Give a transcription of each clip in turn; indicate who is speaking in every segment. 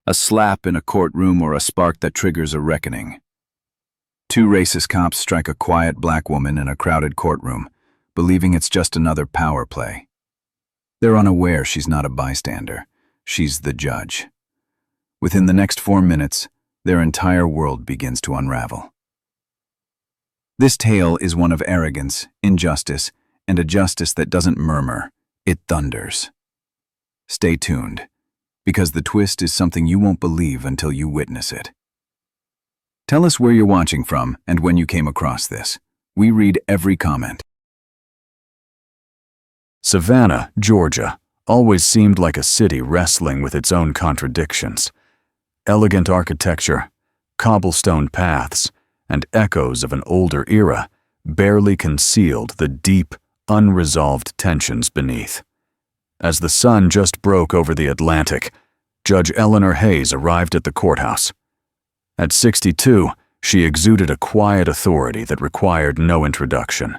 Speaker 1: A slap in a courtroom or a spark that triggers a reckoning. Two racist cops strike a quiet black woman in a crowded courtroom, believing it's just another power play. They're unaware she's not a bystander. She's the judge. Within the next 4 minutes, their entire world begins to unravel. This tale is one of arrogance, injustice, and a justice that doesn't murmur, it thunders. Stay tuned, because the twist is something you won't believe until you witness it. Tell us where you're watching from and when you came across this. We read every comment.
Speaker 2: Savannah, Georgia, always seemed like a city wrestling with its own contradictions. Elegant architecture, cobblestone paths, and echoes of an older era barely concealed the deep, unresolved tensions beneath. As the sun just broke over the Atlantic, Judge Eleanor Hayes arrived at the courthouse. At 62, she exuded a quiet authority that required no introduction.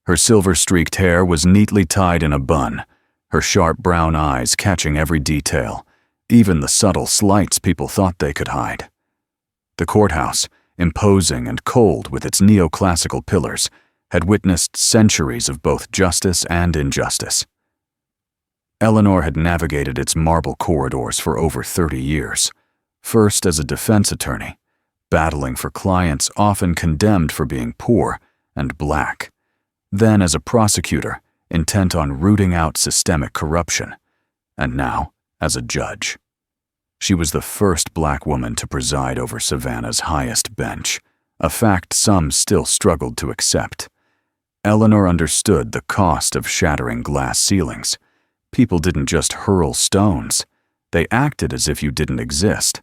Speaker 2: Her silver-streaked hair was neatly tied in a bun, her sharp brown eyes catching every detail, even the subtle slights people thought they could hide. The courthouse, imposing and cold with its neoclassical pillars, had witnessed centuries of both justice and injustice. Eleanor had navigated its marble corridors for over 30 years, first as a defense attorney, battling for clients often condemned for being poor and black, then as a prosecutor intent on rooting out systemic corruption, and now as a judge. She was the first black woman to preside over Savannah's highest bench, a fact some still struggled to accept. Eleanor understood the cost of shattering glass ceilings. People didn't just hurl stones, they acted as if you didn't exist.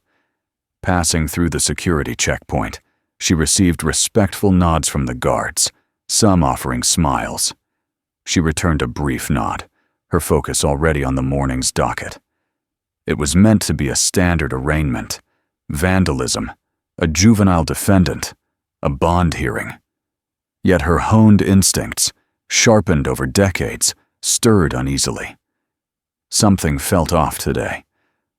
Speaker 2: Passing through the security checkpoint, she received respectful nods from the guards, some offering smiles. She returned a brief nod, her focus already on the morning's docket. It was meant to be a standard arraignment, vandalism, a juvenile defendant, a bond hearing. Yet her honed instincts, sharpened over decades, stirred uneasily. Something felt off today.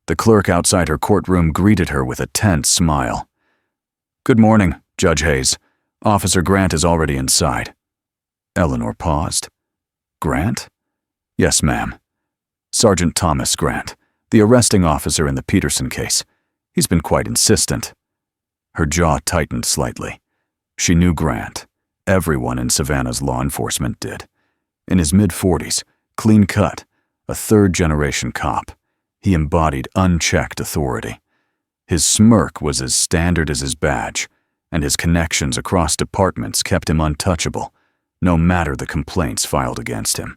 Speaker 2: The clerk outside her courtroom greeted her with a tense smile. "Good morning, Judge Hayes. Officer Grant is already inside." Eleanor paused. "Grant?" "Yes, ma'am. Sergeant Thomas Grant, the arresting officer in the Peterson case. He's been quite insistent." Her jaw tightened slightly. She knew Grant. Everyone in Savannah's law enforcement did. In his mid-40s, clean-cut, a third-generation cop, he embodied unchecked authority. His smirk was as standard as his badge, and his connections across departments kept him untouchable, no matter the complaints filed against him.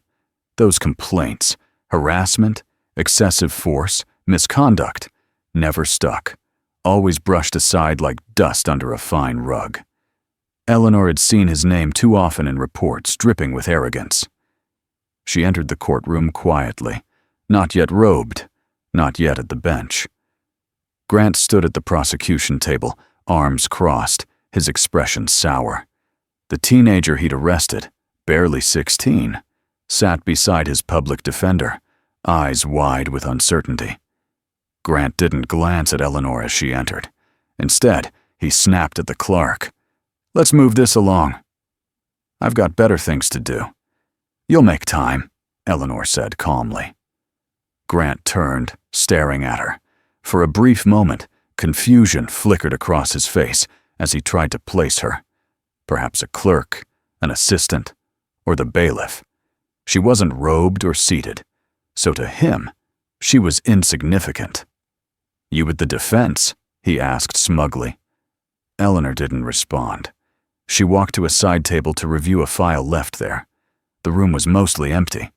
Speaker 2: Those complaints, harassment, excessive force, misconduct, never stuck, always brushed aside like dust under a fine rug. Eleanor had seen his name too often in reports dripping with arrogance. She entered the courtroom quietly, not yet robed, not yet at the bench. Grant stood at the prosecution table, arms crossed, his expression sour. The teenager he'd arrested, barely 16, sat beside his public defender, eyes wide with uncertainty. Grant didn't glance at Eleanor as she entered. Instead, he snapped at the clerk. "Let's move this along." "I've got better things to do." "You'll make time," Eleanor said calmly. Grant turned, staring at her. For a brief moment, confusion flickered across his face as he tried to place her. Perhaps a clerk, an assistant, or the bailiff. She wasn't robed or seated, so to him, she was insignificant. "You with the defense?" he asked smugly. Eleanor didn't respond. She walked to a side table to review a file left there. The room was mostly empty.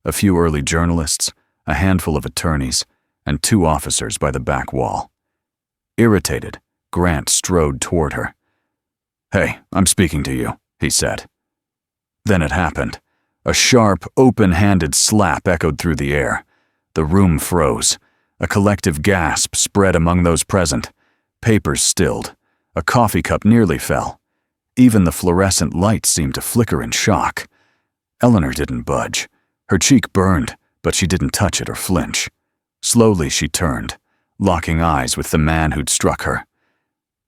Speaker 2: A few early journalists, a handful of attorneys, and 2 officers by the back wall. Irritated, Grant strode toward her. "Hey, I'm speaking to you," he said. Then it happened. A sharp, open-handed slap echoed through the air. The room froze. A collective gasp spread among those present. Papers stilled. A coffee cup nearly fell. Even the fluorescent lights seemed to flicker in shock. Eleanor didn't budge. Her cheek burned, but she didn't touch it or flinch. Slowly she turned, locking eyes with the man who'd struck her.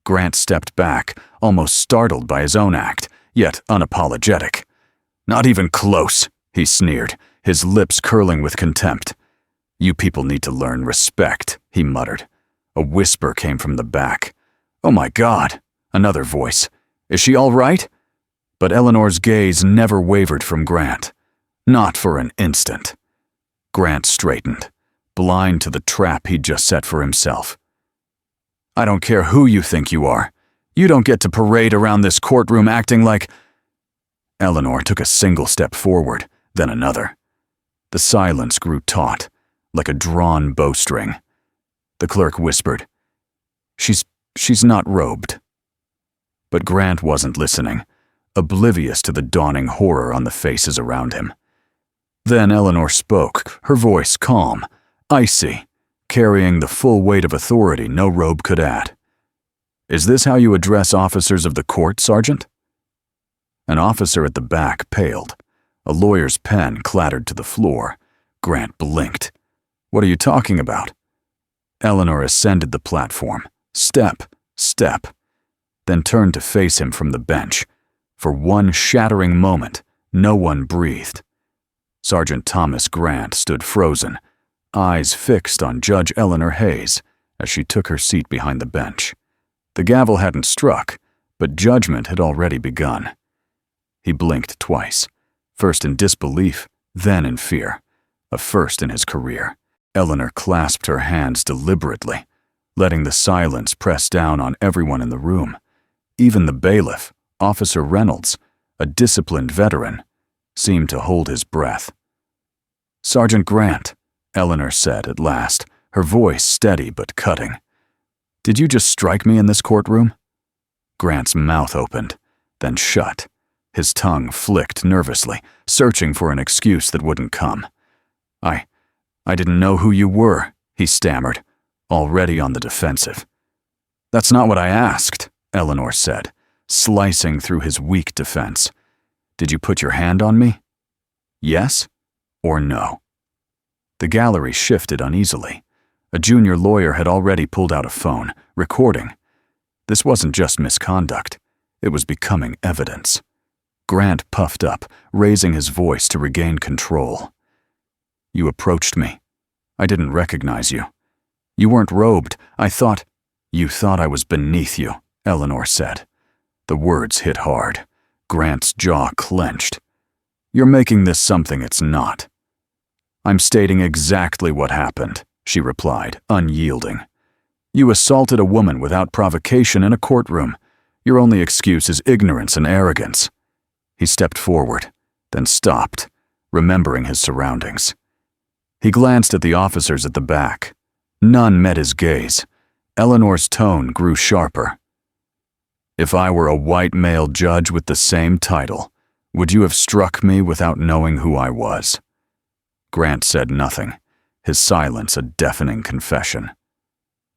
Speaker 2: Grant stepped back, almost startled by his own act, yet unapologetic. "Not even close," he sneered, his lips curling with contempt. "You people need to learn respect," he muttered. A whisper came from the back. "Oh my God," another voice. "Is she all right?" But Eleanor's gaze never wavered from Grant. Not for an instant. Grant straightened, blind to the trap he'd just set for himself. "I don't care who you think you are. You don't get to parade around this courtroom acting like—" Eleanor took a single step forward, then another. The silence grew taut, like a drawn bowstring. The clerk whispered, She's not robed." But Grant wasn't listening, oblivious to the dawning horror on the faces around him. Then Eleanor spoke, her voice calm, icy, carrying the full weight of authority no robe could add. "Is this how you address officers of the court, Sergeant?" An officer at the back paled. A lawyer's pen clattered to the floor. Grant blinked. "What are you talking about?" Eleanor ascended the platform, step, then turned to face him from the bench. For one shattering moment, no one breathed. Sergeant Thomas Grant stood frozen, eyes fixed on Judge Eleanor Hayes as she took her seat behind the bench. The gavel hadn't struck, but judgment had already begun. He blinked twice, first in disbelief, then in fear, a first in his career. Eleanor clasped her hands deliberately, letting the silence press down on everyone in the room. Even the bailiff, Officer Reynolds, a disciplined veteran, seemed to hold his breath. "Sergeant Grant," Eleanor said at last, her voice steady but cutting. "Did you just strike me in this courtroom?" Grant's mouth opened, then shut. His tongue flicked nervously, searching for an excuse that wouldn't come. I didn't know who you were," he stammered, already on the defensive. "That's not what I asked," Eleanor said, slicing through his weak defense. "Did you put your hand on me? Yes or no?" The gallery shifted uneasily. A junior lawyer had already pulled out a phone, recording. This wasn't just misconduct. It was becoming evidence. Grant puffed up, raising his voice to regain control. "You approached me. I didn't recognize you. You weren't robed. You thought I was beneath you," Eleanor said. The words hit hard. Grant's jaw clenched. "You're making this something it's not." "I'm stating exactly what happened," she replied, unyielding. "You assaulted a woman without provocation in a courtroom. Your only excuse is ignorance and arrogance." He stepped forward, then stopped, remembering his surroundings. He glanced at the officers at the back. None met his gaze. Eleanor's tone grew sharper. "If I were a white male judge with the same title, would you have struck me without knowing who I was?" Grant said nothing, his silence a deafening confession.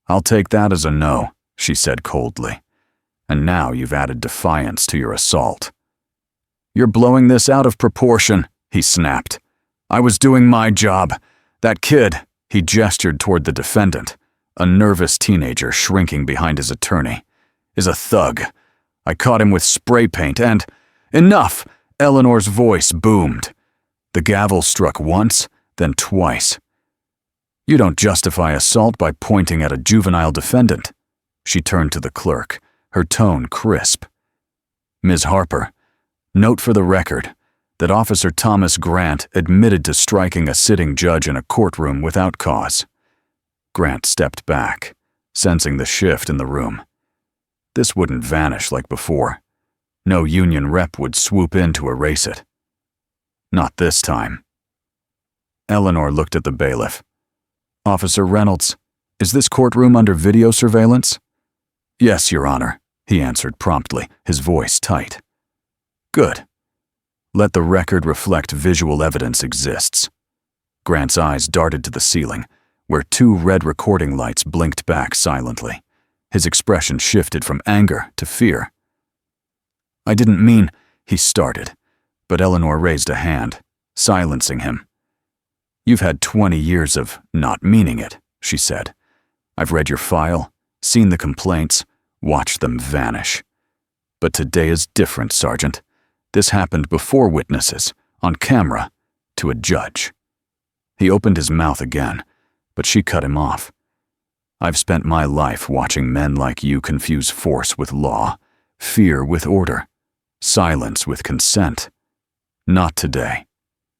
Speaker 2: "I'll take that as a no," she said coldly. "And now you've added defiance to your assault." "You're blowing this out of proportion," he snapped. "I was doing my job. That kid," he gestured toward the defendant, a nervous teenager shrinking behind his attorney, "is a thug. I caught him with spray paint and—" "Enough!" Eleanor's voice boomed. The gavel struck once, then twice. "You don't justify assault by pointing at a juvenile defendant." She turned to the clerk, her tone crisp. "Ms. Harper, note for the record that Officer Thomas Grant admitted to striking a sitting judge in a courtroom without cause." Grant stepped back, sensing the shift in the room. This wouldn't vanish like before. No union rep would swoop in to erase it. Not this time. Eleanor looked at the bailiff. "Officer Reynolds, is this courtroom under video surveillance?" "Yes, Your Honor," he answered promptly, his voice tight. "Good. Let the record reflect visual evidence exists." Grant's eyes darted to the ceiling, where 2 red recording lights blinked back silently. His expression shifted from anger to fear. "I didn't mean," he started, but Eleanor raised a hand, silencing him. "You've had 20 years of not meaning it," she said. I've read your file, seen the complaints, watched them vanish. But today is different, Sergeant. This happened before witnesses, on camera, to a judge." He opened his mouth again, but she cut him off. "I've spent my life watching men like you confuse force with law, fear with order, silence with consent. Not today."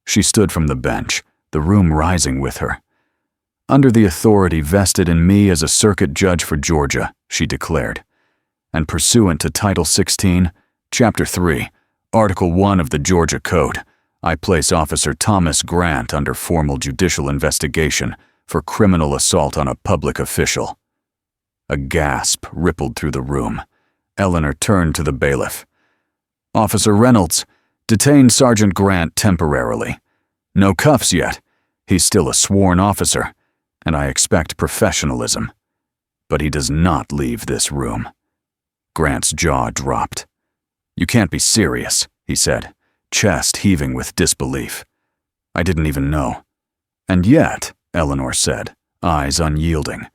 Speaker 2: She stood from the bench, the room rising with her. "Under the authority vested in me as a circuit judge for Georgia," she declared, "and pursuant to Title 16, Chapter 3, Article 1 of the Georgia Code, I place Officer Thomas Grant under formal judicial investigation for criminal assault on a public official." A gasp rippled through the room. Eleanor turned to the bailiff. "Officer Reynolds, detain Sergeant Grant temporarily. No cuffs yet. He's still a sworn officer, and I expect professionalism. But he does not leave this room." Grant's jaw dropped. "You can't be serious," he said, chest heaving with disbelief. "I didn't even know." "And yet," Eleanor said, eyes unyielding,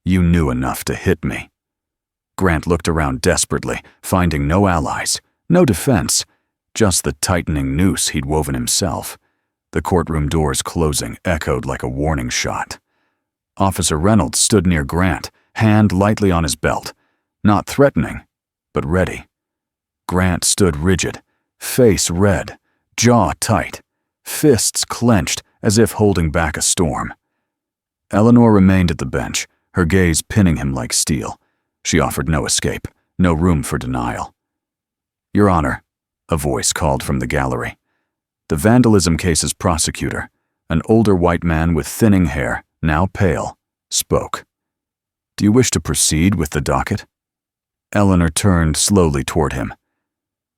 Speaker 2: "you knew enough to hit me." Grant looked around desperately, finding no allies, no defense, just the tightening noose he'd woven himself. The courtroom doors closing echoed like a warning shot. Officer Reynolds stood near Grant, hand lightly on his belt, not threatening, but ready. Grant stood rigid, face red, jaw tight, fists clenched as if holding back a storm. Eleanor remained at the bench, her gaze pinning him like steel. She offered no escape, no room for denial. "Your Honor," a voice called from the gallery. The vandalism case's prosecutor, an older white man with thinning hair, now pale, spoke. "Do you wish to proceed with the docket?" Eleanor turned slowly toward him.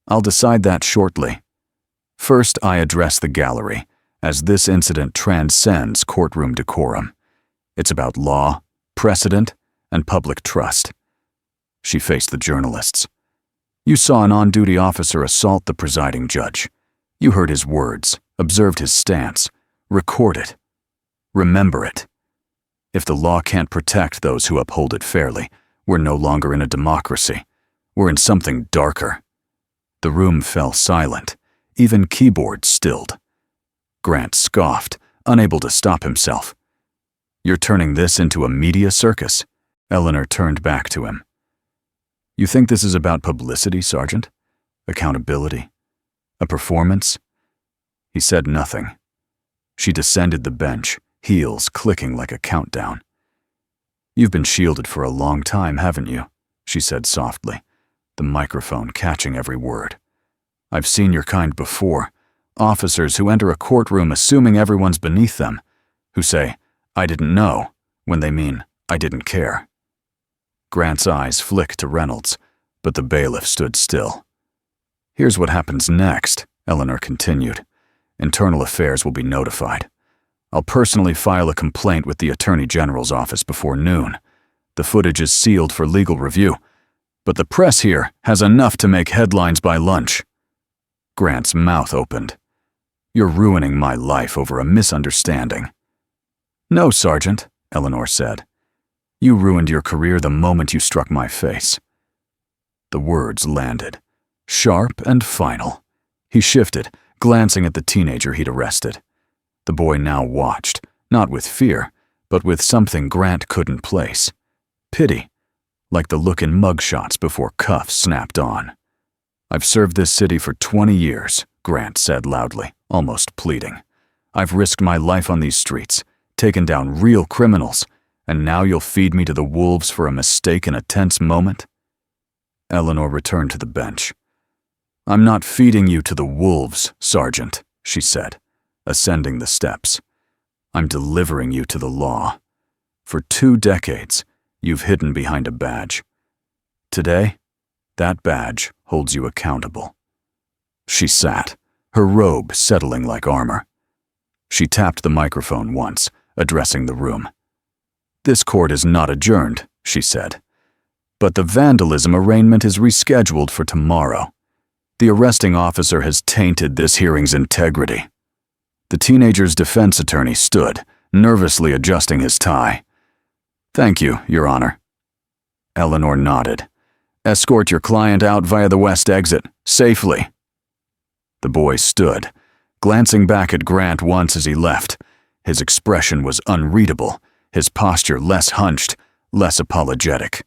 Speaker 2: "I'll decide that shortly. First, I address the gallery, as this incident transcends courtroom decorum. It's about law, precedent, and public trust." She faced the journalists. "You saw an on-duty officer assault the presiding judge. You heard his words, observed his stance, record it. Remember it. If the law can't protect those who uphold it fairly, we're no longer in a democracy. We're in something darker." The room fell silent, even keyboards stilled. Grant scoffed, unable to stop himself. "You're turning this into a media circus?" Eleanor turned back to him. "You think this is about publicity, Sergeant? Accountability? A performance?" He said nothing. She descended the bench, heels clicking like a countdown. "You've been shielded for a long time, haven't you?" she said softly, the microphone catching every word. "I've seen your kind before, officers who enter a courtroom assuming everyone's beneath them, who say, 'I didn't know,' when they mean, 'I didn't care.'" Grant's eyes flicked to Reynolds, but the bailiff stood still. "Here's what happens next," Eleanor continued. "Internal Affairs will be notified. I'll personally file a complaint with the Attorney General's office before noon. The footage is sealed for legal review, but the press here has enough to make headlines by lunch." Grant's mouth opened. "You're ruining my life over a misunderstanding." "No, Sergeant," Eleanor said. "You ruined your career the moment you struck my face." The words landed, sharp and final. He shifted, glancing at the teenager he'd arrested. The boy now watched, not with fear, but with something Grant couldn't place. Pity, like the look in mugshots before cuffs snapped on. "I've served this city for 20 years, Grant said loudly, almost pleading. "I've risked my life on these streets, taken down real criminals, and now you'll feed me to the wolves for a mistake in a tense moment?" Eleanor returned to the bench. "I'm not feeding you to the wolves, Sergeant," she said, ascending the steps. "I'm delivering you to the law. For 2 decades, you've hidden behind a badge. Today, that badge holds you accountable." She sat, her robe settling like armor. She tapped the microphone once, addressing the room. "This court is not adjourned," she said. "But the vandalism arraignment is rescheduled for tomorrow. The arresting officer has tainted this hearing's integrity." The teenager's defense attorney stood, nervously adjusting his tie. Thank you, Your Honor. Eleanor nodded. Escort your client out via the west exit, safely. The boy stood, glancing back at Grant once as he left. His expression was unreadable, his posture less hunched, less apologetic.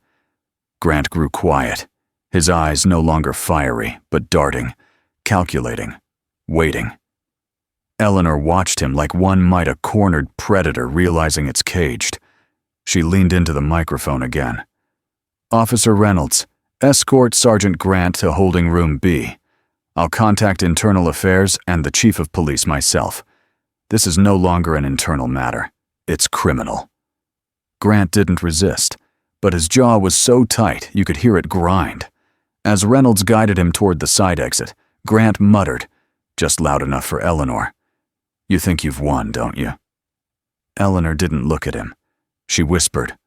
Speaker 2: Grant grew quiet, his eyes no longer fiery, but darting, calculating, waiting. Eleanor watched him like one might a cornered predator realizing it's caged. She leaned into the microphone again. Officer Reynolds, escort Sergeant Grant to holding room B. I'll contact Internal Affairs and the Chief of Police myself. This is no longer an internal matter. It's criminal. Grant didn't resist, but his jaw was so tight you could hear it grind. As Reynolds guided him toward the side exit, Grant muttered, just loud enough for Eleanor. You think you've won, don't you? Eleanor didn't look at him. She whispered,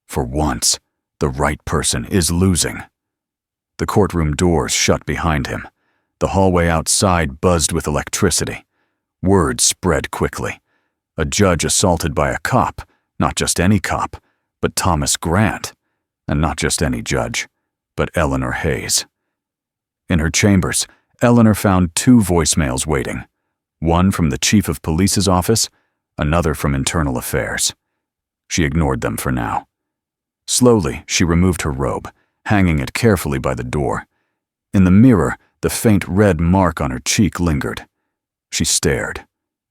Speaker 2: for once, the right person is losing. The courtroom doors shut behind him. The hallway outside buzzed with electricity. Word spread quickly. A judge assaulted by a cop, not just any cop, but Thomas Grant, and not just any judge, but Eleanor Hayes. In her chambers, Eleanor found 2 voicemails waiting, one from the Chief of Police's office, another from Internal Affairs. She ignored them for now. Slowly, she removed her robe, hanging it carefully by the door. In the mirror, the faint red mark on her cheek lingered. She stared,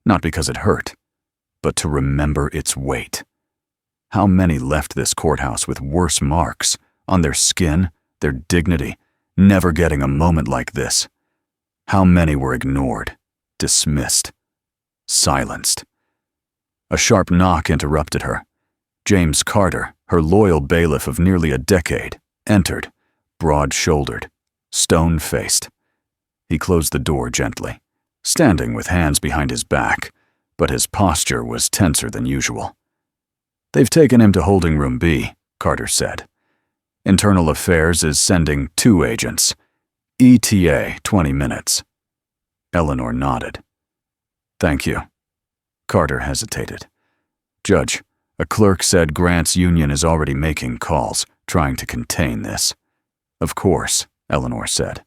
Speaker 2: not because it hurt, but to remember its weight. How many left this courthouse with worse marks, on their skin, their dignity, never getting a moment like this? How many were ignored, dismissed, silenced? A sharp knock interrupted her. James Carter, her loyal bailiff of nearly a decade, entered, broad-shouldered, stone-faced. He closed the door gently, standing with hands behind his back, but his posture was tenser than usual. They've taken him to holding room B, Carter said. Internal Affairs is sending 2 agents. ETA 20 minutes. Eleanor nodded. Thank you. Carter hesitated. Judge, a clerk said Grant's union is already making calls, trying to contain this. Of course, Eleanor said.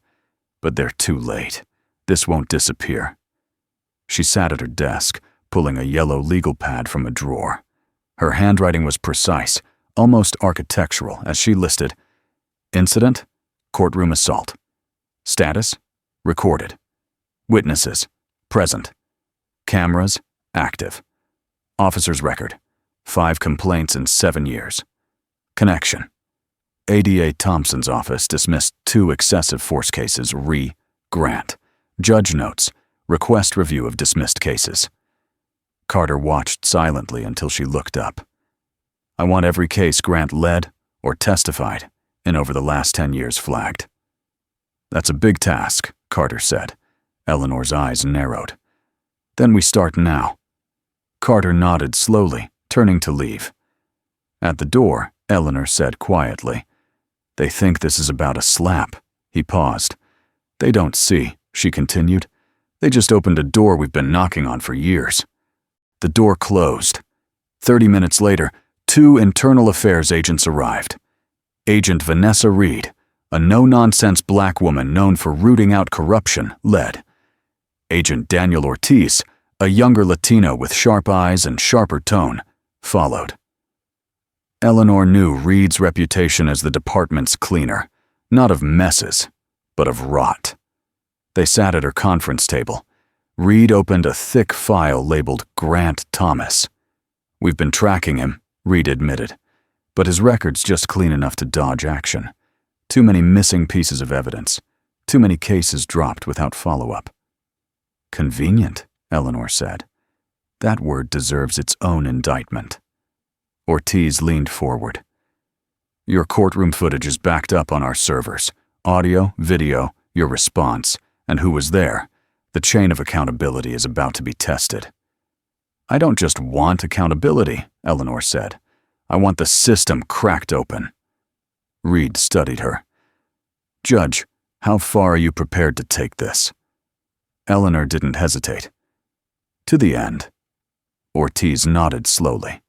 Speaker 2: But they're too late. This won't disappear. She sat at her desk, pulling a yellow legal pad from a drawer. Her handwriting was precise, almost architectural, as she listed, Incident, courtroom assault. Status, recorded. Witnesses, present. Cameras, active. Officer's record, 5 complaints in 7 years. Connection. ADA Thompson's office dismissed 2 excessive force cases re. Grant. Judge notes, request review of dismissed cases. Carter watched silently until she looked up. I want every case Grant led or testified in over the last 10 years flagged. That's a big task, Carter said. Eleanor's eyes narrowed. Then we start now. Carter nodded slowly, turning to leave. At the door, Eleanor said quietly, They think this is about a slap. He paused. They don't see, she continued. They just opened a door we've been knocking on for years. The door closed. 30 minutes later, 2 Internal Affairs agents arrived. Agent Vanessa Reed, a no-nonsense black woman known for rooting out corruption, led. Agent Daniel Ortiz, a younger Latino with sharp eyes and sharper tone, followed. Eleanor knew Reed's reputation as the department's cleaner, not of messes, but of rot. They sat at her conference table. Reed opened a thick file labeled Grant Thomas. We've been tracking him, Reed admitted, but his record's just clean enough to dodge action. Too many missing pieces of evidence. Too many cases dropped without follow-up. Convenient, Eleanor said. That word deserves its own indictment. Ortiz leaned forward. Your courtroom footage is backed up on our servers. Audio, video, your response, and who was there. The chain of accountability is about to be tested. I don't just want accountability, Eleanor said. I want the system cracked open. Reed studied her. Judge, how far are you prepared to take this? Eleanor didn't hesitate. To the end. Ortiz nodded slowly.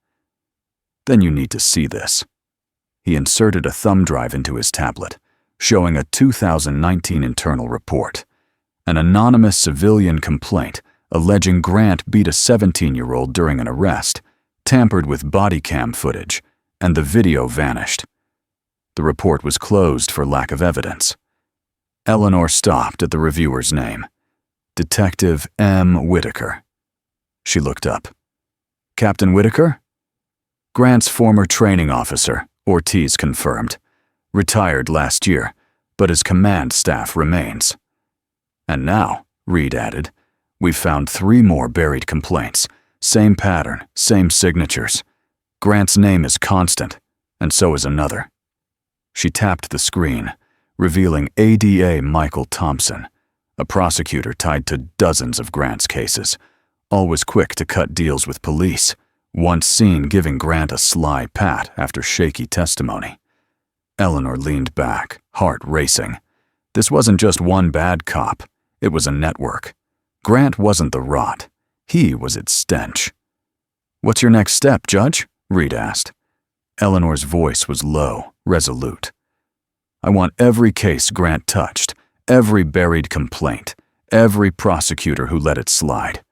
Speaker 2: Then you need to see this. He inserted a thumb drive into his tablet, showing a 2019 internal report. An anonymous civilian complaint alleging Grant beat a 17-year-old during an arrest, tampered with body cam footage, and the video vanished. The report was closed for lack of evidence. Eleanor stopped at the reviewer's name. Detective M. Whitaker. She looked up. Captain Whitaker? Grant's former training officer, Ortiz confirmed. Retired last year, but his command staff remains. And now, Reed added, we've found 3 more buried complaints. Same pattern, same signatures. Grant's name is constant, and so is another. She tapped the screen, revealing ADA Michael Thompson, a prosecutor tied to dozens of Grant's cases, always quick to cut deals with police, once seen giving Grant a sly pat after shaky testimony. Eleanor leaned back, heart racing. This wasn't just one bad cop, it was a network. Grant wasn't the rot, he was its stench. What's your next step, Judge? Reed asked. Eleanor's voice was low, resolute. I want every case Grant touched, every buried complaint, every prosecutor who let it slide,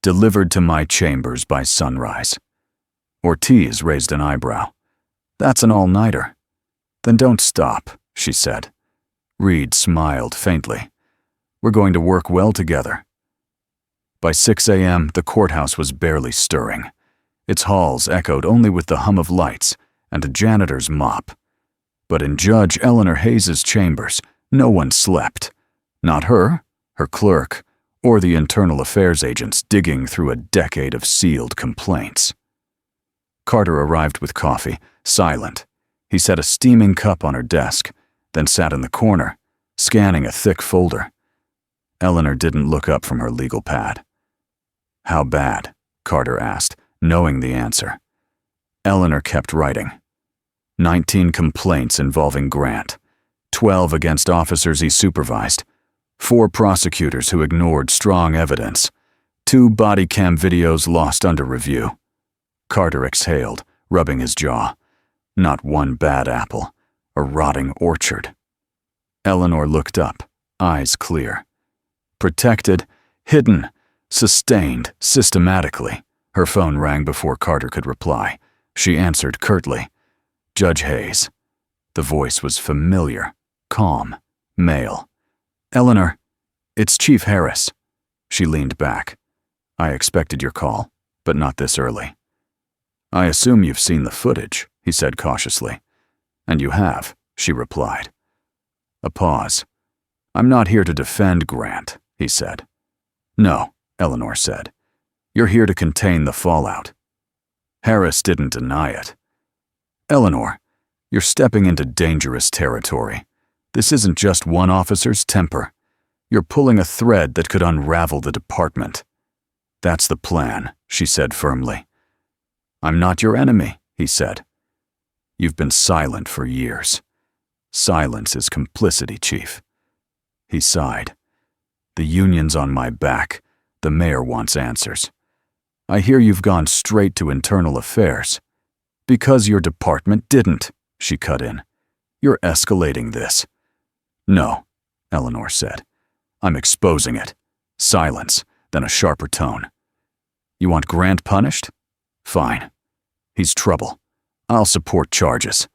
Speaker 2: delivered to my chambers by sunrise. Ortiz raised an eyebrow. That's an all-nighter. Then don't stop, she said. Reed smiled faintly. We're going to work well together. By 6 a.m., the courthouse was barely stirring. Its halls echoed only with the hum of lights and a janitor's mop. But in Judge Eleanor Hayes's chambers, no one slept. Not her, her clerk, or the internal affairs agents digging through a decade of sealed complaints. Carter arrived with coffee, silent. He set a steaming cup on her desk, then sat in the corner, scanning a thick folder. Eleanor didn't look up from her legal pad. How bad? Carter asked, knowing the answer. Eleanor kept writing. 19 complaints involving Grant, 12 against officers he supervised, 4 prosecutors who ignored strong evidence, 2 body cam videos lost under review. Carter exhaled, rubbing his jaw. Not one bad apple, a rotting orchard. Eleanor looked up, eyes clear. Protected, hidden, sustained, systematically. Her phone rang before Carter could reply. She answered curtly. Judge Hayes. The voice was familiar, calm, male. Eleanor, it's Chief Harris. She leaned back. I expected your call, but not this early. I assume you've seen the footage, he said cautiously. And you have, she replied. A pause. I'm not here to defend Grant, he said. No, Eleanor said. You're here to contain the fallout. Harris didn't deny it. Eleanor, you're stepping into dangerous territory. This isn't just one officer's temper. You're pulling a thread that could unravel the department. That's the plan, she said firmly. I'm not your enemy, he said. You've been silent for years. Silence is complicity, Chief. He sighed. The union's on my back. The mayor wants answers. I hear you've gone straight to internal affairs. Because your department didn't, she cut in. You're escalating this. No, Eleanor said. I'm exposing it. Silence, then a sharper tone. You want Grant punished? Fine. He's trouble. I'll support charges.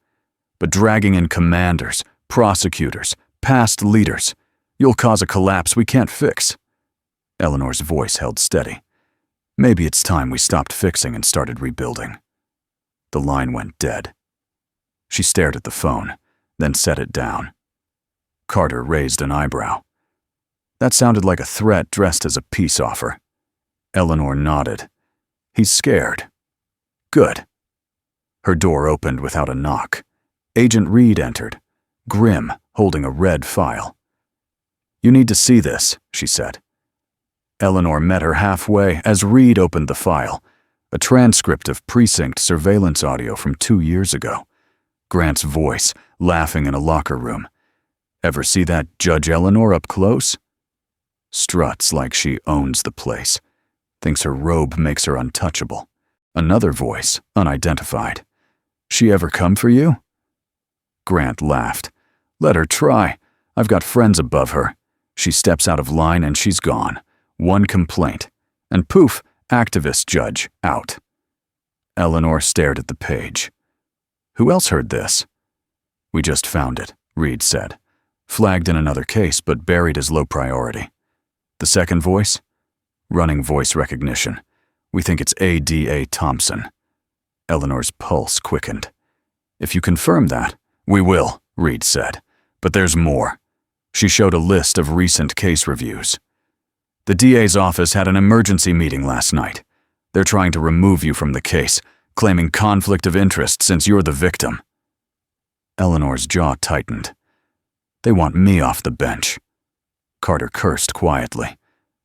Speaker 2: But dragging in commanders, prosecutors, past leaders, you'll cause a collapse we can't fix. Eleanor's voice held steady. Maybe it's time we stopped fixing and started rebuilding. The line went dead. She stared at the phone, then set it down. Carter raised an eyebrow. That sounded like a threat dressed as a peace offer. Eleanor nodded. He's scared. Good. Her door opened without a knock. Agent Reed entered, grim, holding a red file. You need to see this, she said. Eleanor met her halfway as Reed opened the file, a transcript of precinct surveillance audio from 2 years ago. Grant's voice, laughing in a locker room. Ever see that Judge Eleanor up close? Struts like she owns the place. Thinks her robe makes her untouchable. Another voice, unidentified. She ever come for you?" Grant laughed. "Let her try. I've got friends above her. She steps out of line and she's gone. One complaint. And poof, activist judge, out." Eleanor stared at the page. "Who else heard this?" "We just found it," Reed said. "Flagged in another case, but buried as low priority." "The second voice?" "Running voice recognition. We think it's ADA Thompson." Eleanor's pulse quickened. "If you confirm that—" "We will," Reed said. "But there's more." She showed a list of recent case reviews. "The DA's office had an emergency meeting last night. They're trying to remove you from the case, claiming conflict of interest since you're the victim." Eleanor's jaw tightened. "They want me off the bench." Carter cursed quietly.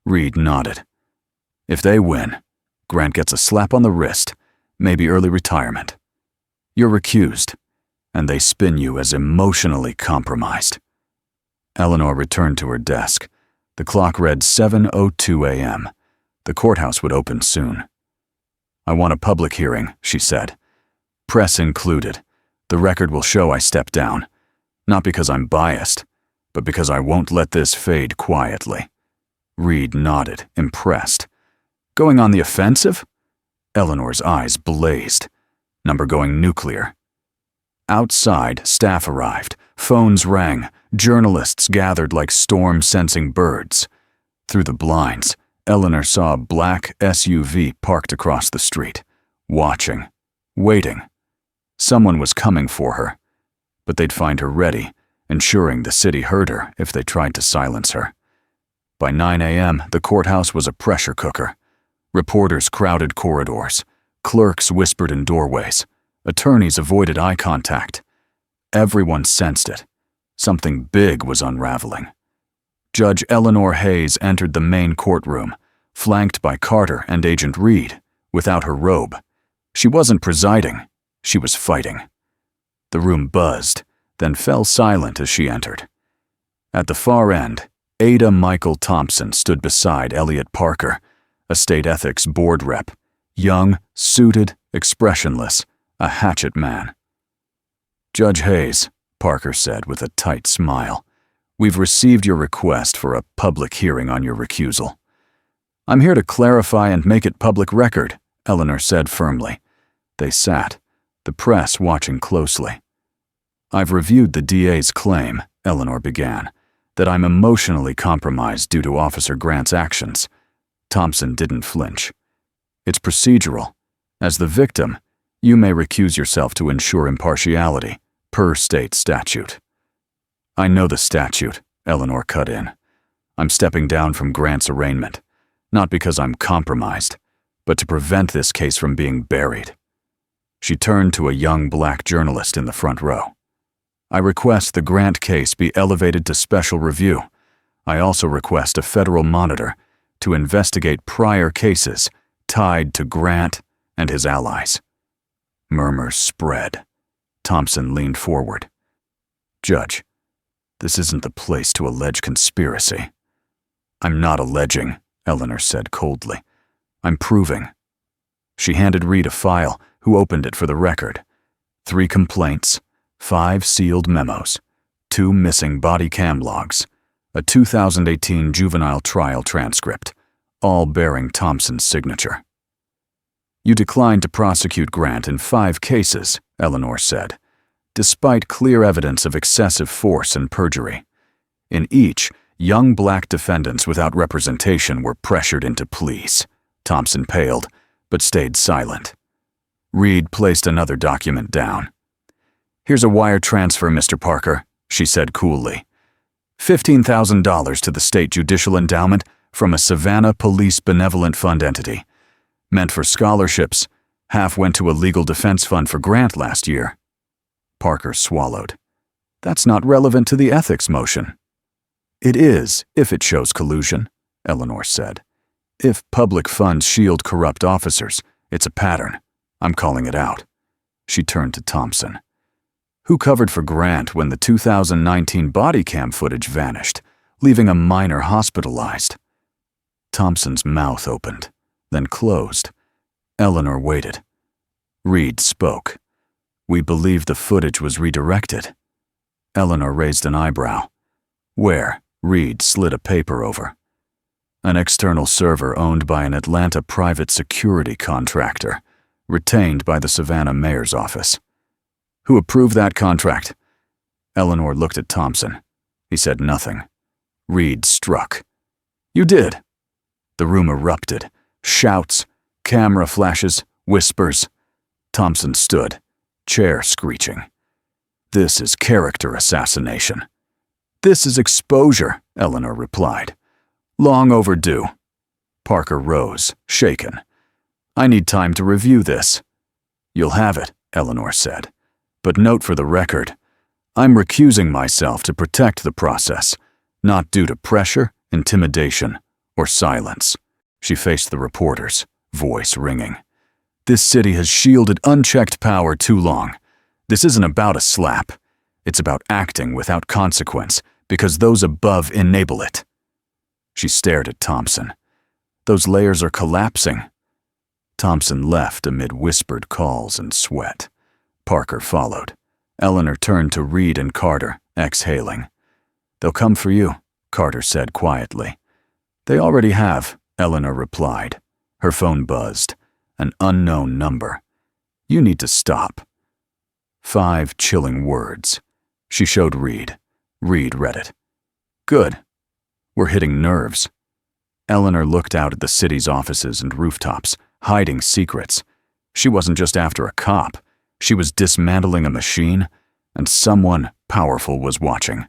Speaker 2: Reed nodded. "If they win, Grant gets a slap on the wrist, maybe early retirement. You're recused, and they spin you as emotionally compromised." Eleanor returned to her desk. The clock read 7:02 a.m. The courthouse would open soon. "I want a public hearing," she said. "Press included. The record will show I stepped down. Not because I'm biased, but because I won't let this fade quietly." Reed nodded, impressed. "Going on the offensive?" Eleanor's eyes blazed. "Number going nuclear." Outside, staff arrived. Phones rang. Journalists gathered like storm-sensing birds. Through the blinds, Eleanor saw a black SUV parked across the street, watching, waiting. Someone was coming for her, but they'd find her ready, ensuring the city heard her if they tried to silence her. By 9 a.m., the courthouse was a pressure cooker. Reporters crowded corridors. Clerks whispered in doorways. Attorneys avoided eye contact. Everyone sensed it. Something big was unraveling. Judge Eleanor Hayes entered the main courtroom, flanked by Carter and Agent Reed, without her robe. She wasn't presiding. She was fighting. The room buzzed, then fell silent as she entered. At the far end, Ada Michael Thompson stood beside Elliot Parker, a state ethics board rep, young, suited, expressionless, a hatchet man. "Judge Hayes," Parker said with a tight smile, "we've received your request for a public hearing on your recusal." "I'm here to clarify and make it public record," Eleanor said firmly. They sat, the press watching closely. "I've reviewed the DA's claim," Eleanor began, "that I'm emotionally compromised due to Officer Grant's actions." Thompson didn't flinch. "It's procedural. As the victim, you may recuse yourself to ensure impartiality, per state statute." "I know the statute," Eleanor cut in. "I'm stepping down from Grant's arraignment, not because I'm compromised, but to prevent this case from being buried." She turned to a young black journalist in the front row. "I request the Grant case be elevated to special review. I also request a federal monitor to investigate prior cases tied to Grant and his allies." Murmurs spread. Thompson leaned forward. "Judge, this isn't the place to allege conspiracy." "I'm not alleging," Eleanor said coldly. "I'm proving." She handed Reed a file, who opened it for the record. 3 complaints, 5 sealed memos, 2 missing body cam logs, a 2018 juvenile trial transcript, all bearing Thompson's signature. "You declined to prosecute Grant in 5 cases," Eleanor said, "despite clear evidence of excessive force and perjury. In each, young black defendants without representation were pressured into pleas." Thompson paled, but stayed silent. Reed placed another document down. "Here's a wire transfer, Mr. Parker," she said coolly. $15,000 to the State Judicial Endowment from a Savannah Police Benevolent Fund entity. Meant for scholarships, half went to a legal defense fund for Grant last year." Parker swallowed. "That's not relevant to the ethics motion." "It is, if it shows collusion," Eleanor said. "If public funds shield corrupt officers, it's a pattern. I'm calling it out." She turned to Thompson. "Who covered for Grant when the 2019 body cam footage vanished, leaving a minor hospitalized?" Thompson's mouth opened, then closed. Eleanor waited. Reed spoke. We believe the footage was redirected. Eleanor raised an eyebrow. Where? Reed slid a paper over. An external server owned by an Atlanta private security contractor, retained by the Savannah mayor's office. Who approved that contract? Eleanor looked at Thompson. He said nothing. Reed struck. You did. The room erupted. Shouts, camera flashes, whispers. Thompson stood, chair screeching. This is character assassination. This is exposure, Eleanor replied. Long overdue. Parker rose, shaken. I need time to review this. You'll have it, Eleanor said. But note for the record, I'm recusing myself to protect the process, not due to pressure, intimidation, or silence. She faced the reporters, voice ringing. This city has shielded unchecked power too long. This isn't about a slap. It's about acting without consequence because those above enable it. She stared at Thompson. Those layers are collapsing. Thompson left amid whispered calls and sweat. Parker followed. Eleanor turned to Reed and Carter, exhaling. They'll come for you, Carter said quietly. They already have, Eleanor replied. Her phone buzzed. An unknown number. You need to stop. 5 chilling words. She showed Reed. Reed read it. Good. We're hitting nerves. Eleanor looked out at the city's offices and rooftops, hiding secrets. She wasn't just after a cop. She was dismantling a machine, and someone powerful was watching.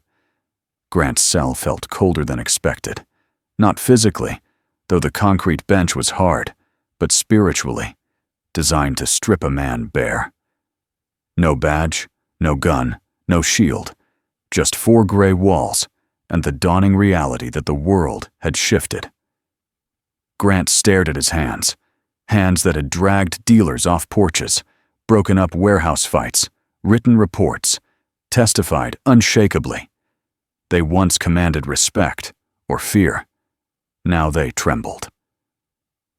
Speaker 2: Grant's cell felt colder than expected. Not physically, though the concrete bench was hard, but spiritually, designed to strip a man bare. No badge, no gun, no shield, just 4 gray walls, and the dawning reality that the world had shifted. Grant stared at his hands, hands that had dragged dealers off porches, broken up warehouse fights, written reports, testified unshakably. They once commanded respect or fear. Now they trembled.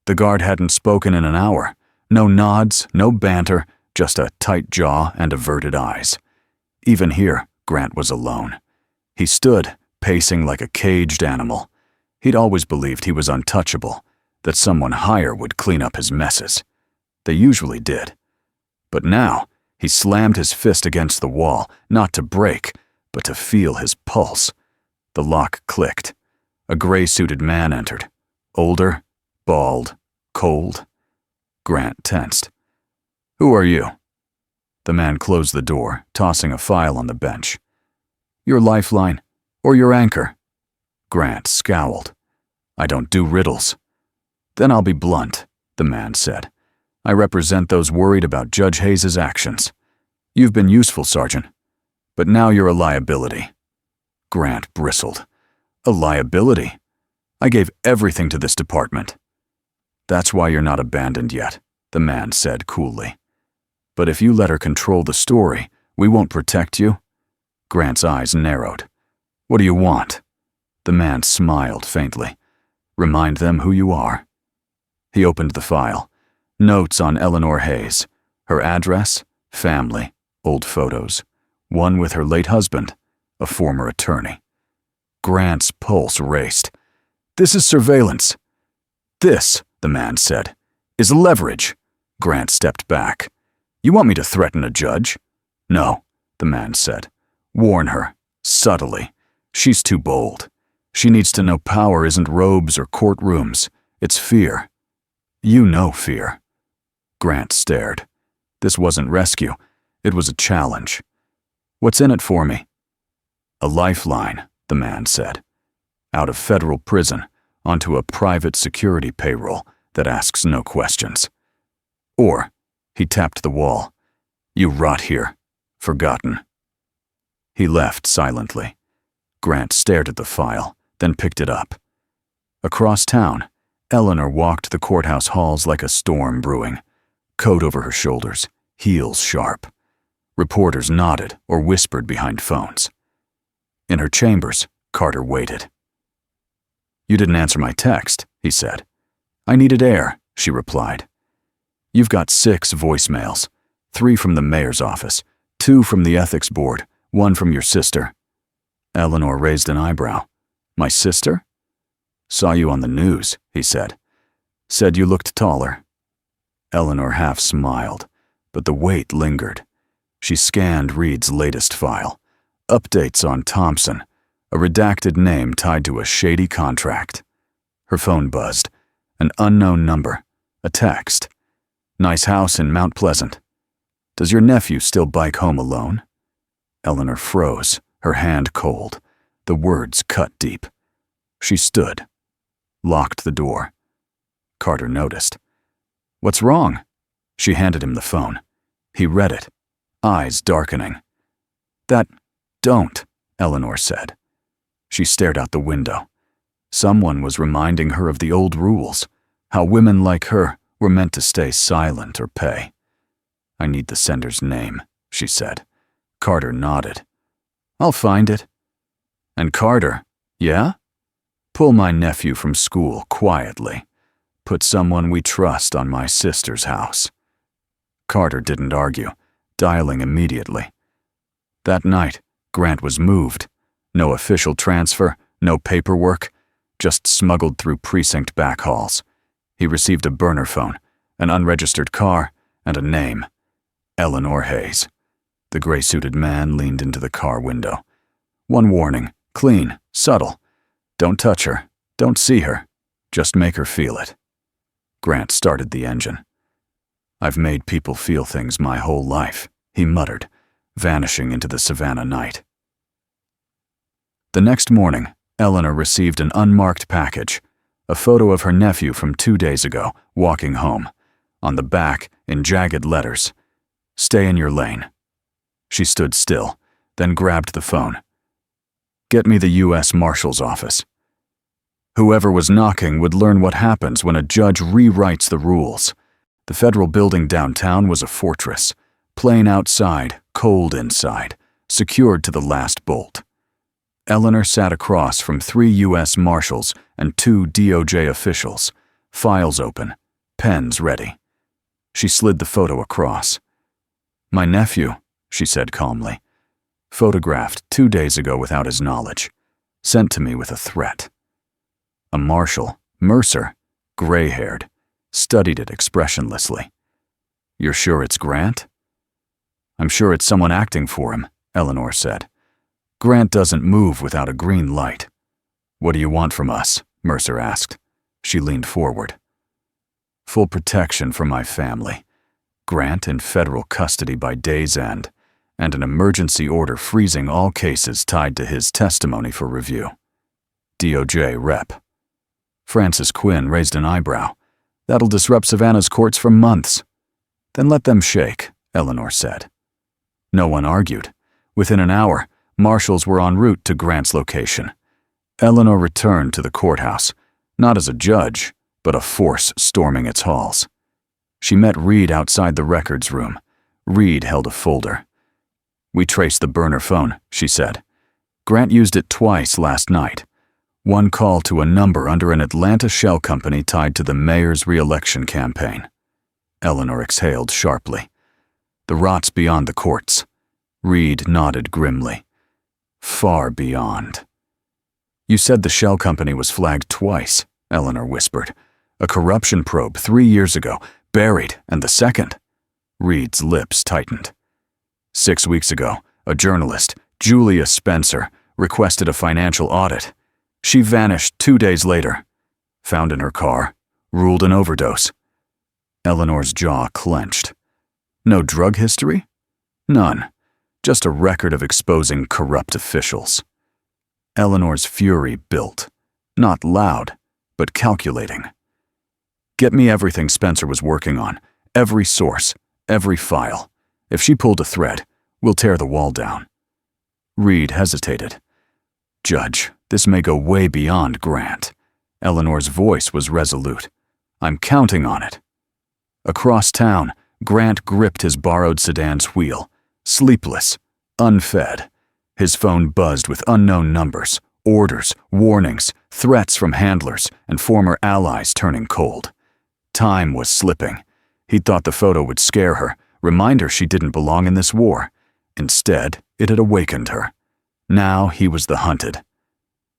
Speaker 2: The guard hadn't spoken in an hour. No nods, no banter, just a tight jaw and averted eyes. Even here, Grant was alone. He stood, pacing like a caged animal. He'd always believed he was untouchable, that someone higher would clean up his messes. They usually did. But now, he slammed his fist against the wall, not to break, but to feel his pulse. The lock clicked. A gray-suited man entered. Older, bald, cold. Grant tensed. Who are you? The man closed the door, tossing a file on the bench. Your lifeline, or your anchor? Grant scowled. I don't do riddles. Then I'll be blunt, the man said. I represent those worried about Judge Hayes' actions. You've been useful, Sergeant, but now you're a liability. Grant bristled. A liability? I gave everything to this department. That's why you're not abandoned yet, the man said coolly. But if you let her control the story, we won't protect you. Grant's eyes narrowed. What do you want? The man smiled faintly. Remind them who you are. He opened the file. Notes on Eleanor Hayes. Her address, family, old photos. One with her late husband, a former attorney. Grant's pulse raced. This is surveillance. This, the man said, is leverage. Grant stepped back. You want me to threaten a judge? No, the man said. Warn her, subtly. She's too bold. She needs to know power isn't robes or courtrooms. It's fear. You know fear. Grant stared. This wasn't rescue. It was a challenge. What's in it for me? A lifeline, the man said. Out of federal prison, onto a private security payroll that asks no questions. Or, he tapped the wall. You rot here. Forgotten. He left silently. Grant stared at the file, then picked it up. Across town, Eleanor walked the courthouse halls like a storm brewing. Coat over her shoulders, heels sharp. Reporters nodded or whispered behind phones. In her chambers, Carter waited. You didn't answer my text, he said. I needed air, she replied. You've got 6 voicemails, 3 from the mayor's office, 2 from the ethics board, 1 from your sister. Eleanor raised an eyebrow. My sister? Saw you on the news, he said. Said you looked taller. Eleanor half smiled, but the weight lingered. She scanned Reed's latest file. Updates on Thompson, a redacted name tied to a shady contract. Her phone buzzed. An unknown number. A text. Nice house in Mount Pleasant. Does your nephew still bike home alone? Eleanor froze, her hand cold. The words cut deep. She stood. Locked the door. Carter noticed. What's wrong? She handed him the phone. He read it, eyes darkening. Don't, Eleanor said. She stared out the window. Someone was reminding her of the old rules, how women like her were meant to stay silent or pay. I need the sender's name, she said. Carter nodded. I'll find it. And Carter, yeah? Pull my nephew from school quietly. Put someone we trust on my sister's house. Carter didn't argue, dialing immediately. That night, Grant was moved. No official transfer, no paperwork, just smuggled through precinct back halls. He received a burner phone, an unregistered car, and a name. Eleanor Hayes. The gray-suited man leaned into the car window. One warning, clean, subtle. Don't touch her, don't see her, just make her feel it. Grant started the engine. I've made people feel things my whole life, he muttered, vanishing into the savannah night. The next morning, Eleanor received an unmarked package, a photo of her nephew from 2 days ago, walking home. On the back, in jagged letters, stay in your lane. She stood still, then grabbed the phone. Get me the U.S. Marshal's office. Whoever was knocking would learn what happens when a judge rewrites the rules. The federal building downtown was a fortress, plain outside, cold inside, secured to the last bolt. Eleanor sat across from 3 U.S. Marshals and 2 DOJ officials, files open, pens ready. She slid the photo across. My nephew, she said calmly, photographed 2 days ago without his knowledge, sent to me with a threat. A marshal, Mercer, gray-haired, studied it expressionlessly. You're sure it's Grant? I'm sure it's someone acting for him, Eleanor said. Grant doesn't move without a green light. What do you want from us? Mercer asked. She leaned forward. Full protection for my family. Grant in federal custody by day's end, and an emergency order freezing all cases tied to his testimony for review. DOJ Rep. Francis Quinn raised an eyebrow. That'll disrupt Savannah's courts for months. Then let them shake, Eleanor said. No one argued. Within an hour, marshals were en route to Grant's location. Eleanor returned to the courthouse, not as a judge, but a force storming its halls. She met Reed outside the records room. Reed held a folder. We traced the burner phone, she said. Grant used it twice last night. One call to a number under an Atlanta shell company tied to the mayor's re-election campaign. Eleanor exhaled sharply. The rot's beyond the courts. Reed nodded grimly. Far beyond. You said the shell company was flagged twice, Eleanor whispered. A corruption probe 3 years ago, buried, and the second. Reed's lips tightened. 6 weeks ago, a journalist, Julia Spencer, requested a financial audit. She vanished 2 days later. Found in her car, ruled an overdose. Eleanor's jaw clenched. No drug history? None. Just a record of exposing corrupt officials. Eleanor's fury built. Not loud, but calculating. Get me everything Spencer was working on. Every source, every file. If she pulled a thread, we'll tear the wall down. Reed hesitated. Judge, this may go way beyond Grant. Eleanor's voice was resolute. I'm counting on it. Across town, Grant gripped his borrowed sedan's wheel, sleepless, unfed. His phone buzzed with unknown numbers, orders, warnings, threats from handlers and former allies turning cold. Time was slipping. He'd thought the photo would scare her, remind her she didn't belong in this war. Instead, it had awakened her. Now he was the hunted.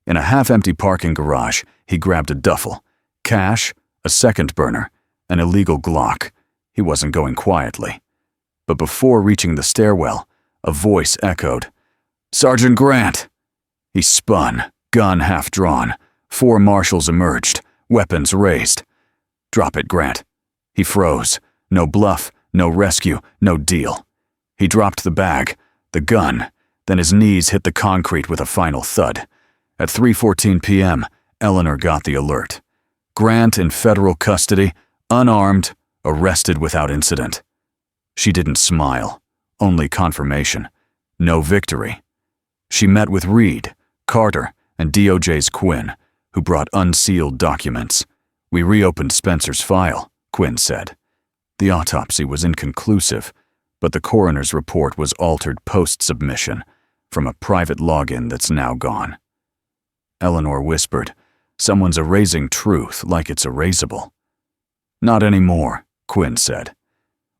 Speaker 2: In a half-empty parking garage, he grabbed a duffel, cash, a second burner, an illegal Glock. He wasn't going quietly. But before reaching the stairwell, a voice echoed, "Sergeant Grant!" He spun, gun half drawn. 4 marshals emerged, weapons raised. "Drop it, Grant." He froze. No bluff, no rescue, no deal. He dropped the bag, the gun, then his knees hit the concrete with a final thud. At 3:14 p.m., Eleanor got the alert. Grant in federal custody, unarmed, arrested without incident. She didn't smile, only confirmation. No victory. She met with Reed, Carter, and DOJ's Quinn, who brought unsealed documents. "We reopened Spencer's file," Quinn said. The autopsy was inconclusive, but the coroner's report was altered post-submission from a private login that's now gone. Eleanor whispered, "Someone's erasing truth like it's erasable." "Not anymore," Quinn said.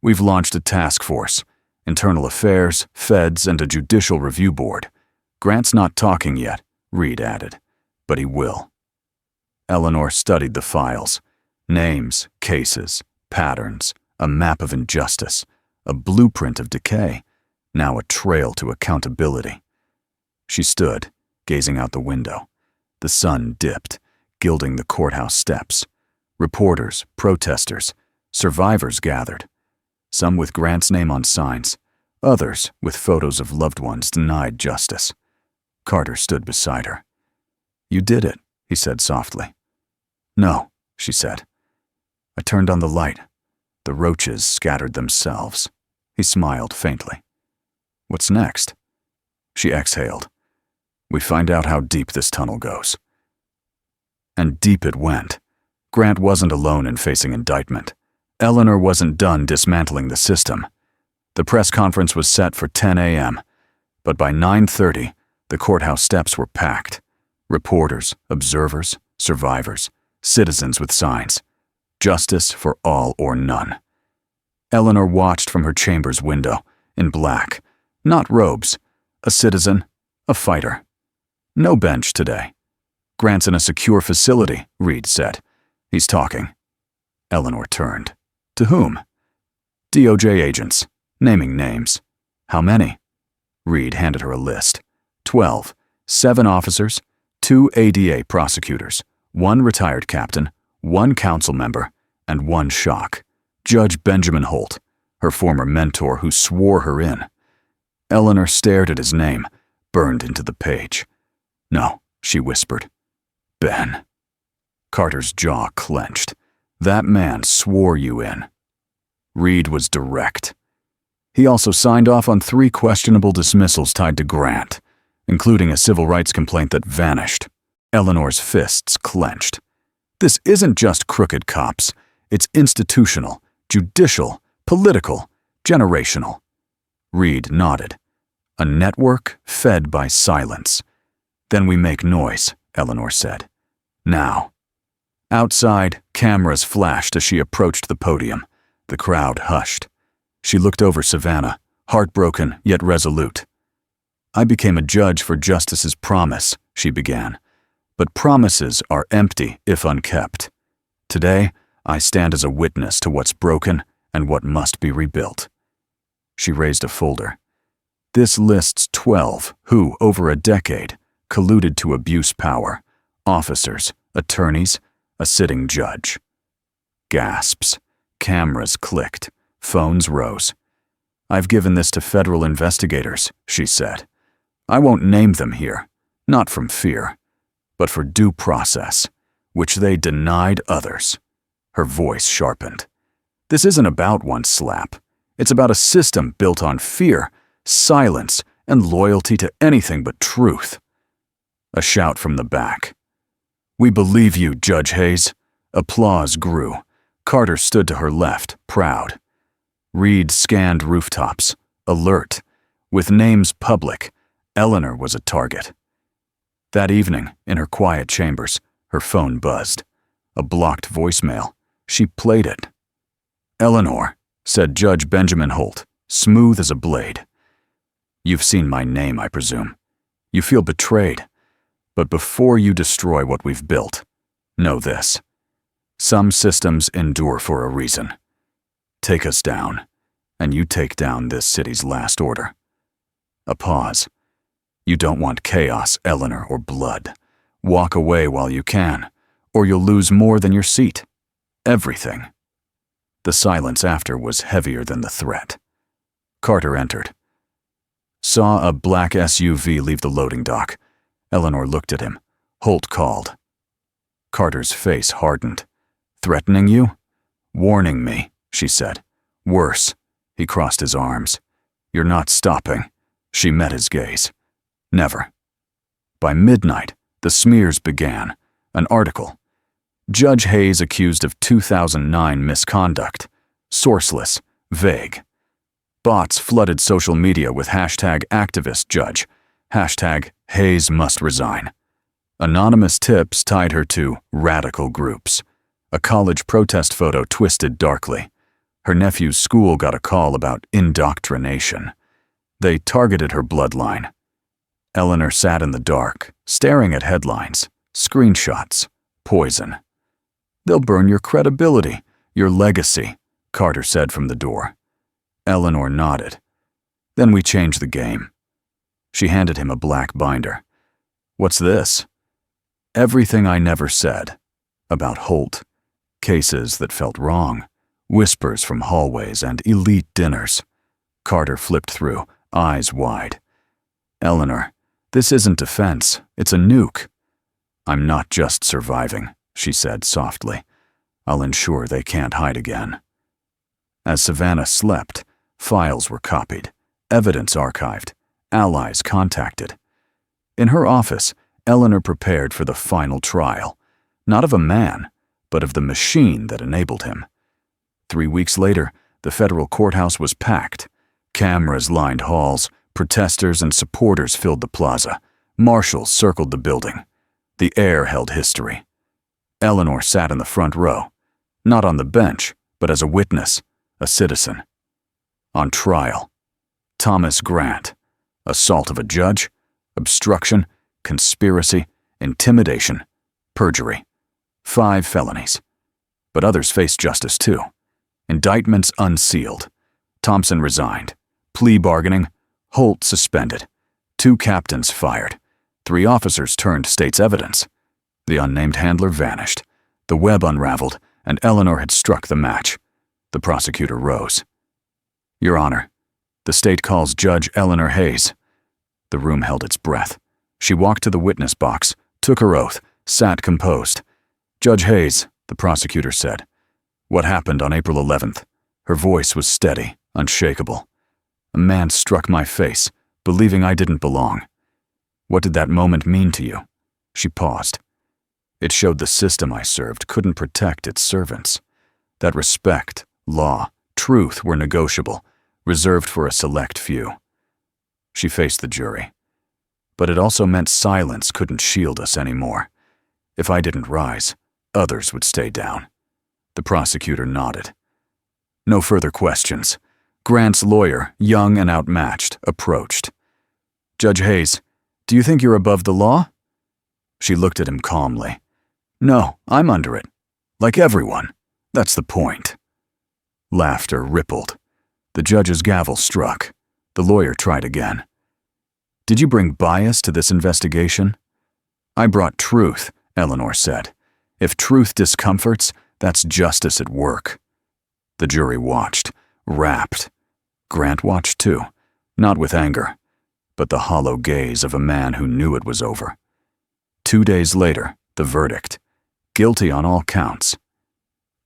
Speaker 2: "We've launched a task force, internal affairs, feds, and a judicial review board. Grant's not talking yet," Reed added, "but he will." Eleanor studied the files. Names, cases, patterns, a map of injustice, a blueprint of decay, now a trail to accountability. She stood, gazing out the window. The sun dipped, gilding the courthouse steps. Reporters, protesters, survivors gathered. Some with Grant's name on signs, others with photos of loved ones denied justice. Carter stood beside her. "You did it," he said softly. "No," she said. "I turned on the light. The roaches scattered themselves." He smiled faintly. "What's next?" She exhaled. "We find out how deep this tunnel goes." And deep it went. Grant wasn't alone in facing indictment. Eleanor wasn't done dismantling the system. The press conference was set for 10 a.m., but by 9:30, the courthouse steps were packed. Reporters, observers, survivors, citizens with signs. Justice for all or none. Eleanor watched from her chamber's window, in black, not robes, a citizen, a fighter. No bench today. "Grant's in a secure facility," Reed said. "He's talking." Eleanor turned. "To whom?" "DOJ agents, naming names." "How many?" Reed handed her a list. 12, 7 officers, 2 ADA prosecutors, 1 retired captain, 1 council member, and 1 shock. Judge Benjamin Holt, her former mentor who swore her in. Eleanor stared at his name, burned into the page. "No," she whispered. "Ben." Carter's jaw clenched. "That man swore you in." Reed was direct. He also signed off on 3 questionable dismissals tied to Grant, including a civil rights complaint that vanished. Eleanor's fists clenched. This isn't just crooked cops. It's institutional, judicial, political, generational. Reed nodded. "A network fed by silence." "Then we make noise," Eleanor said. "Now." Outside, cameras flashed as she approached the podium. The crowd hushed. She looked over Savannah, heartbroken yet resolute. "I became a judge for justice's promise," she began. "But promises are empty if unkept. Today, I stand as a witness to what's broken and what must be rebuilt." She raised a folder. "This lists 12 who, over a decade, colluded to abuse power. Officers, attorneys, a sitting judge." Gasps. Cameras clicked. Phones rose. "I've given this to federal investigators," she said. "I won't name them here, not from fear, but for due process, which they denied others." Her voice sharpened. "This isn't about one SLAP. It's about a system built on fear, silence, and loyalty to anything but truth." A shout from the back. "We believe you, Judge Hayes." Applause grew. Carter stood to her left, proud. Reed scanned rooftops, alert. With names public, Eleanor was a target. That evening, in her quiet chambers, her phone buzzed. A blocked voicemail. She played it. "Eleanor," said Judge Benjamin Holt, smooth as a blade. "You've seen my name, I presume. You feel betrayed. But before you destroy what we've built, know this. Some systems endure for a reason. Take us down, and you take down this city's last order." A pause. "You don't want chaos, Eleanor, or blood. Walk away while you can, or you'll lose more than your seat. Everything." The silence after was heavier than the threat. Carter entered. Saw a black SUV leave the loading dock. Eleanor looked at him. Holt called. Carter's face hardened. "Threatening you?" "Warning me," she said. "Worse." He crossed his arms. "You're not stopping." She met his gaze. "Never." By midnight, the smears began. An article. Judge Hayes accused of 2009 misconduct. Sourceless, vague. Bots flooded social media with #activistjudge, #Hayes must resign. Anonymous tips tied her to radical groups. A college protest photo twisted darkly. Her nephew's school got a call about indoctrination. They targeted her bloodline. Eleanor sat in the dark, staring at headlines, screenshots, poison. "They'll burn your credibility, your legacy," Carter said from the door. Eleanor nodded. "Then we change the game." She handed him a black binder. "What's this?" "Everything I never said. About Holt. Cases that felt wrong. Whispers from hallways and elite dinners." Carter flipped through, eyes wide. "Eleanor, this isn't defense. It's a nuke." "I'm not just surviving," she said softly. "I'll ensure they can't hide again." As Savannah slept, files were copied, evidence archived, allies contacted. In her office, Eleanor prepared for the final trial, not of a man, but of the machine that enabled him. 3 weeks later, the federal courthouse was packed. Cameras lined halls, protesters and supporters filled the plaza, marshals circled the building. The air held history. Eleanor sat in the front row, not on the bench, but as a witness, a citizen. On trial. Thomas Grant. Assault of a judge, obstruction, conspiracy, intimidation, perjury. 5 felonies. But others faced justice too. Indictments unsealed. Thompson resigned. Plea bargaining. Holt suspended. 2 captains fired. 3 officers turned state's evidence. The unnamed handler vanished. The web unraveled, and Eleanor had struck the match. The prosecutor rose. "Your Honor, the state calls Judge Eleanor Hayes." The room held its breath. She walked to the witness box, took her oath, sat composed. "Judge Hayes," the prosecutor said. "What happened on April 11th? Her voice was steady, unshakable. "A man struck my face, believing I didn't belong." "What did that moment mean to you?" She paused. "It showed the system I served couldn't protect its servants. That respect, law, truth were negotiable, reserved for a select few." She faced the jury. "But it also meant silence couldn't shield us anymore. If I didn't rise, others would stay down." The prosecutor nodded. No further questions. Grant's lawyer, young and outmatched, approached. "Judge Hayes, do you think you're above the law?" She looked at him calmly. "No, I'm under it. Like everyone. That's the point." Laughter rippled. The judge's gavel struck. The lawyer tried again. "Did you bring bias to this investigation?" "I brought truth," Eleanor said. "If truth discomforts, that's justice at work." The jury watched, rapt. Grant watched too, not with anger, but the hollow gaze of a man who knew it was over. 2 days later, the verdict. Guilty on all counts.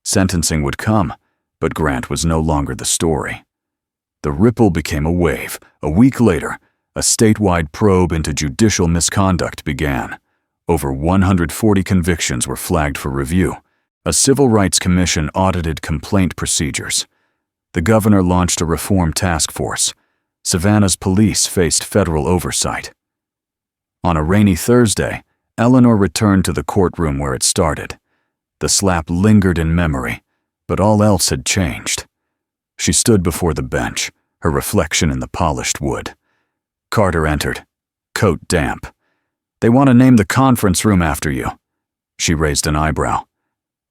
Speaker 2: Sentencing would come, but Grant was no longer the story. The ripple became a wave. A week later, a statewide probe into judicial misconduct began. Over 140 convictions were flagged for review. A civil rights commission audited complaint procedures. The governor launched a reform task force. Savannah's police faced federal oversight. On a rainy Thursday, Eleanor returned to the courtroom where it started. The slap lingered in memory, but all else had changed. She stood before the bench, her reflection in the polished wood. Carter entered, coat damp. "They want to name the conference room after you." She raised an eyebrow.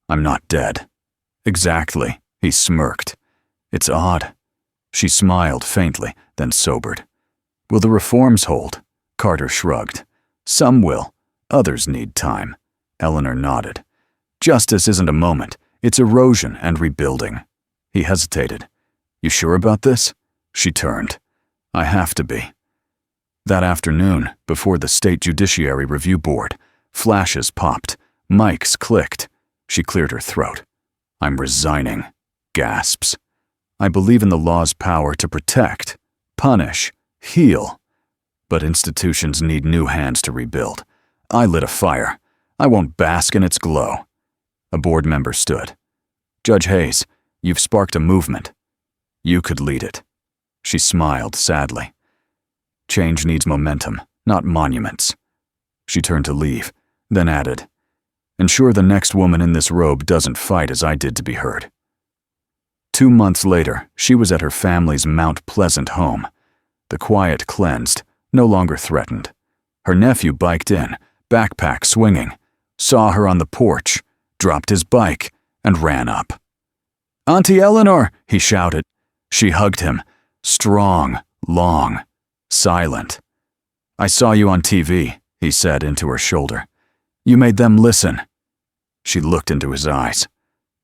Speaker 2: "I'm not dead." "Exactly," he smirked. "It's odd." She smiled faintly, then sobered. "Will the reforms hold?" Carter shrugged. "Some will. Others need time." Eleanor nodded. "Justice isn't a moment. It's erosion and rebuilding." He hesitated. "You sure about this?" She turned. "I have to be." That afternoon, before the State Judiciary Review Board, flashes popped, mics clicked. She cleared her throat. "I'm resigning." Gasps. "I believe in the law's power to protect, punish, heal. But institutions need new hands to rebuild. I lit a fire. I won't bask in its glow." A board member stood. "Judge Hayes, you've sparked a movement. You could lead it." She smiled sadly. "Change needs momentum, not monuments." She turned to leave, then added, "Ensure the next woman in this robe doesn't fight as I did to be heard." 2 months later, she was at her family's Mount Pleasant home. The quiet cleansed, no longer threatened. Her nephew biked in, backpack swinging, saw her on the porch, dropped his bike, and ran up. "Auntie Eleanor!" he shouted. She hugged him, strong, long, silent. "I saw you on TV," he said into her shoulder. "You made them listen." She looked into his eyes.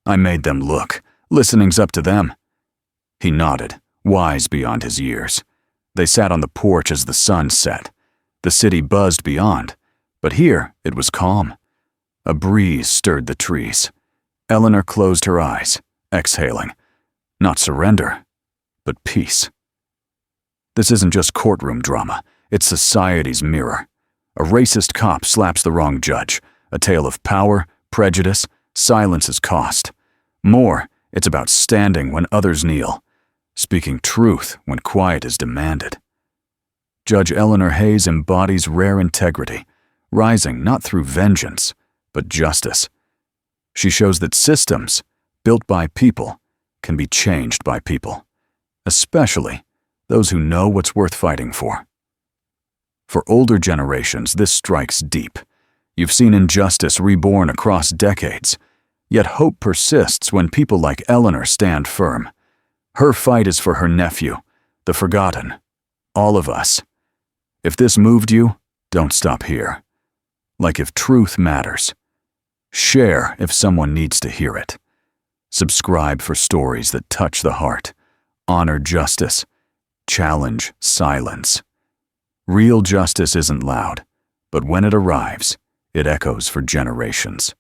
Speaker 2: "I made them look. Listening's up to them." He nodded, wise beyond his years. They sat on the porch as the sun set. The city buzzed beyond, but here it was calm. A breeze stirred the trees. Eleanor closed her eyes, exhaling. Not surrender, but peace. This isn't just courtroom drama, it's society's mirror. A racist cop slaps the wrong judge. A tale of power, prejudice, silence's cost. More, it's about standing when others kneel, speaking truth when quiet is demanded. Judge Eleanor Hayes embodies rare integrity, rising not through vengeance, but justice. She shows that systems, built by people, can be changed by people, especially those who know what's worth fighting for. For older generations, this strikes deep. You've seen injustice reborn across decades, yet hope persists when people like Eleanor stand firm. Her fight is for her nephew, the forgotten, all of us. If this moved you, don't stop here. Like if truth matters. Share if someone needs to hear it. Subscribe for stories that touch the heart, honor justice, challenge silence. Real justice isn't loud, but when it arrives, it echoes for generations.